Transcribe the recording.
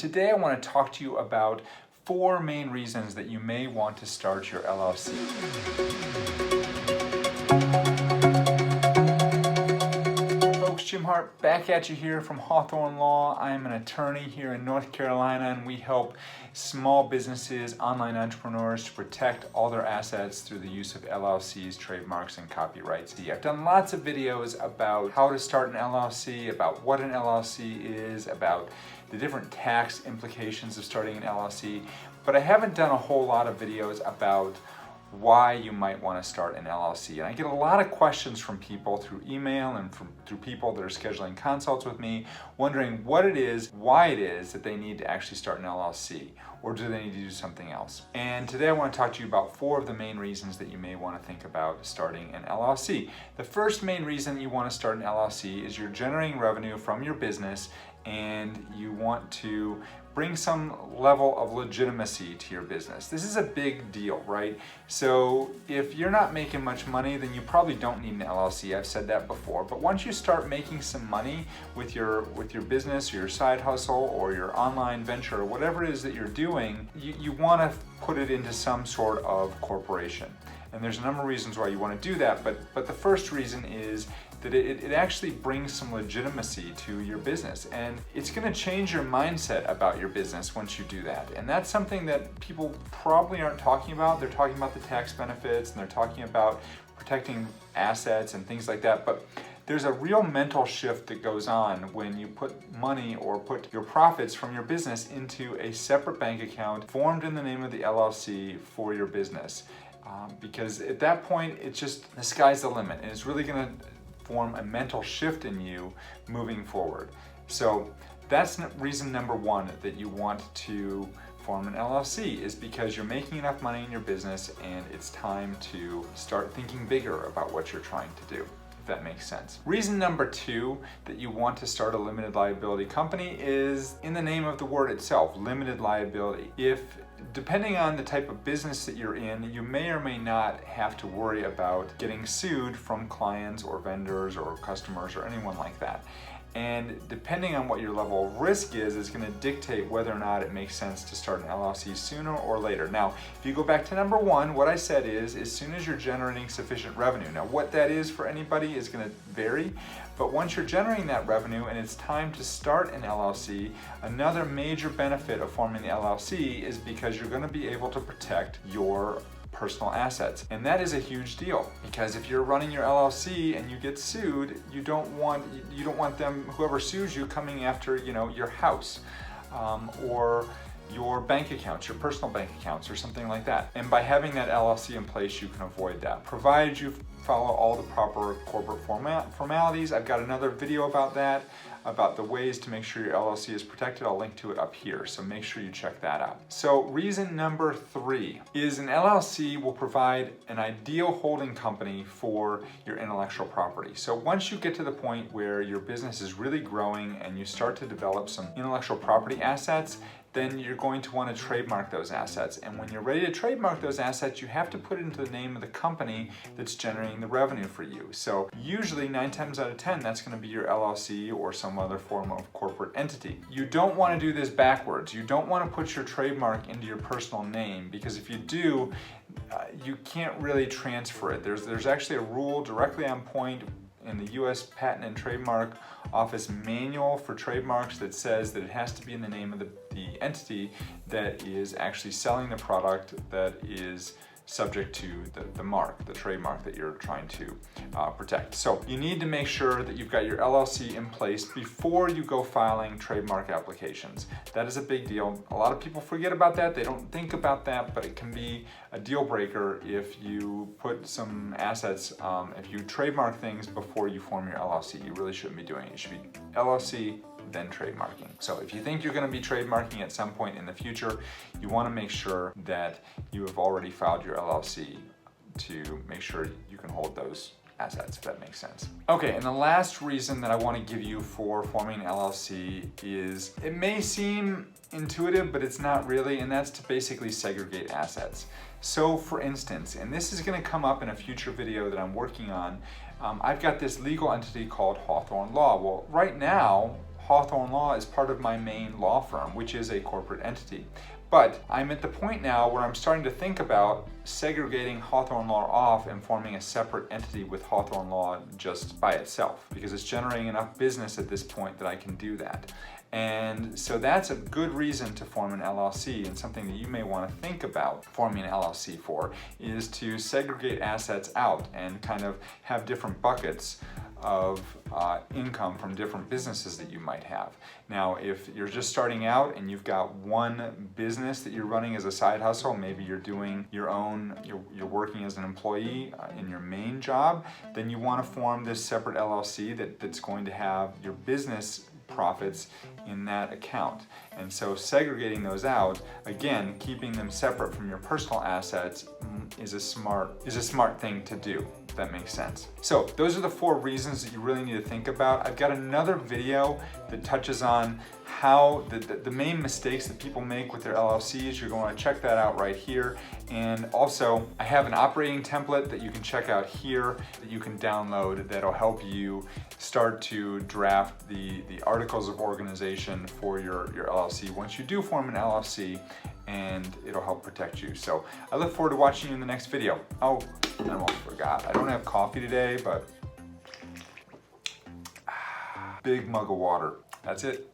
Today I want to talk to you about 4 main reasons that you may want to start your LLC. Folks, Jim Hart back at you here from Hawthorne Law. I am an attorney here in North Carolina, and we help small businesses, online entrepreneurs to protect all their assets through the use of LLCs, trademarks, and copyrights. I've done lots of videos about how to start an LLC, about what an LLC is, about the different tax implications of starting an LLC, but I haven't done a whole lot of videos about why you might want to start an LLC. And I get a lot of questions from people through email and through people that are scheduling consults with me, wondering what it is, why it is that they need to actually start an LLC, or do they need to do something else? And today I want to talk to you about 4 of the main reasons that you may want to think about starting an LLC. The first main reason you want to start an LLC is you're generating revenue from your business and you want to bring some level of legitimacy to your business. This is a big deal, right? So if you're not making much money, then you probably don't need an LLC. I've said that before. But once you start making some money with your business or your side hustle or your online venture or whatever it is that you're doing, you want to put it into some sort of corporation. And there's a number of reasons why you want to do that, but the first reason is that it actually brings some legitimacy to your business, and it's going to change your mindset about your business once you do that. And that's something that people probably aren't talking about. They're talking about the tax benefits and they're talking about protecting assets and things like that, but there's a real mental shift that goes on when you put money or put your profits from your business into a separate bank account formed in the name of the LLC for your business. Because at that point, it's just the sky's the limit, and it's really going to form a mental shift in you moving forward. So that's reason number 1 that you want to form an LLC, is because you're making enough money in your business and it's time to start thinking bigger about what you're trying to do, if that makes sense. Reason number 2 that you want to start a limited liability company is in the name of the word itself, limited liability. Depending on the type of business that you're in, you may or may not have to worry about getting sued from clients or vendors or customers or anyone like that. And depending on what your level of risk is going to dictate whether or not it makes sense to start an LLC sooner or later. Now, if you go back to number 1, what I said is as soon as you're generating sufficient revenue. Now, what that is for anybody is going to vary, but once you're generating that revenue and it's time to start an LLC, another major benefit of forming the LLC is because you're going to be able to protect your personal assets. And that is a huge deal, because if you're running your LLC and you get sued, you don't want them, whoever sues you, coming after, your house or your bank accounts, your personal bank accounts or something like that. And by having that LLC in place, you can avoid that, provided you follow all the proper corporate formalities. I've got another video about that, about the ways to make sure your LLC is protected. I'll link to it up here, so make sure you check that out. So reason number 3 is an LLC will provide an ideal holding company for your intellectual property. So once you get to the point where your business is really growing and you start to develop some intellectual property assets, then you're going to want to trademark those assets. And when you're ready to trademark those assets, you have to put it into the name of the company that's generating the revenue for you. So usually 9 times out of 10, that's going to be your LLC or some other form of corporate entity. You don't want to do this backwards. You don't want to put your trademark into your personal name, because if you do, you can't really transfer it. There's actually a rule directly on point in the U.S. Patent and Trademark Office manual for trademarks that says that it has to be in the name of the entity that is actually selling the product that is subject to the mark, the trademark that you're trying to protect. So you need to make sure that you've got your LLC in place before you go filing trademark applications. That is a big deal. A lot of people forget about that. They don't think about that, but it can be a deal breaker if you put some assets, if you trademark things before you form your LLC. You really shouldn't be doing it. It should be LLC, then trademarking. So if you think you're going to be trademarking at some point in the future, you want to make sure that you have already filed your LLC to make sure you can hold those assets, if that makes sense. Okay, and the last reason that I want to give you for forming an LLC is, it may seem intuitive, but it's not really, and that's to basically segregate assets. So for instance, and this is going to come up in a future video that I'm working on, I've got this legal entity called Hawthorne Law. Well, right now, Hawthorne Law is part of my main law firm, which is a corporate entity. But I'm at the point now where I'm starting to think about segregating Hawthorne Law off and forming a separate entity with Hawthorne Law just by itself, because it's generating enough business at this point that I can do that. And so that's a good reason to form an LLC, and something that you may want to think about forming an LLC for is to segregate assets out and kind of have different buckets of income from different businesses that you might have. Now, if you're just starting out and you've got one business that you're running as a side hustle, maybe you're doing your own, you're working as an employee in your main job, then you want to form this separate LLC that's going to have your business profits in that account. And so segregating those out, again, keeping them separate from your personal assets is a smart thing to do, if that makes sense. So those are the 4 reasons that you really need to think about. I've got another video that touches on how the main mistakes that people make with their LLCs. You're going to check that out right here. And also, I have an operating template that you can check out here that you can download that'll help you start to draft the articles of organization for your LLC once you do form an LLC, and it'll help protect you. So I look forward to watching you in the next video. Oh, I almost forgot. I don't have coffee today, but big mug of water. That's it.